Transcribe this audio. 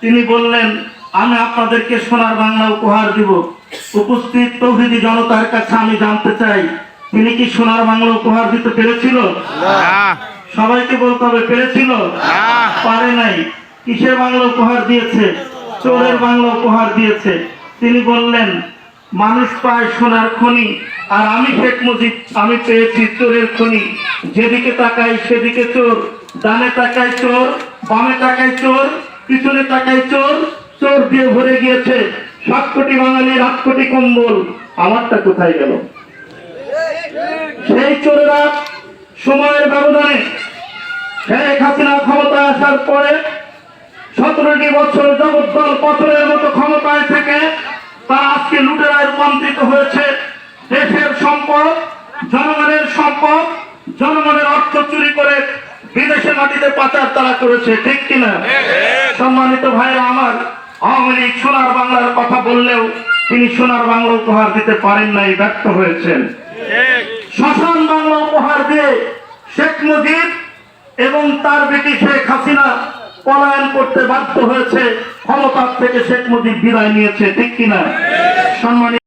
তিনি বললেন, আমি আপনাদেরকে সোনার বাংলা উপহার দিব। উপস্থিত তৌহিদি জনতার কাছে আমি জানতে চাই, তিনি কি সোনার বাংলা উপহার দিতে পেরেছিল? সবাইকে বলতে হবে, পেরেছিল? পারে নাই। কিসের বাংলা উপহার দিয়েছে? চোরের বাংলা উপহার দিয়েছে। তিনি বললেন, মানুষ পায় সোনার খনি, আর আমি শেখ মুজিব আমি পেয়েছি চোরের খনি। যেদিকে তাকাই সেদিকে চোর, ডানে তাকায় চোর, বামে তাকায় চোর, পিছনে তাকায় চোর, চোর দিয়ে ভরে গিয়েছে 7 কোটি বাঙালির 8 কোটি কম্বল। আমারটা কোথায় গেল? সেই চোরেরা সময়ের ব্যবধানে শেখ হাসিনা ক্ষমতায় আসার পরে 17টি বছর জগদ্দল পাথরের মতো ক্ষমতায় থেকে তারা আজকে লুটেরায় রূপান্তরিত হয়েছে। দেশের সম্পদ, জনগণের সম্পদ, জনগণের অর্থ চুরি করে বিদেশে মাটিতে পাচার তারা করেছে, ঠিক কিনা? সম্মানিত ভাইরা আমার, আওয়ামী লীগ সোনার বাংলার কথা বললেও তিনি সোনার বাংলা উপহার দিতে পারেন নাই, ব্যর্থ হয়েছেন। শ্মশান বাংলা উপহার দিয়ে শেখ মুজিব এবং তার বেটি শেখ হাসিনা পলায়ন করতে বাধ্য হয়েছে, ক্ষমতার থেকে শেখ মুজিব বিদায় নিয়েছে, ঠিক কিনা? সম্মানিত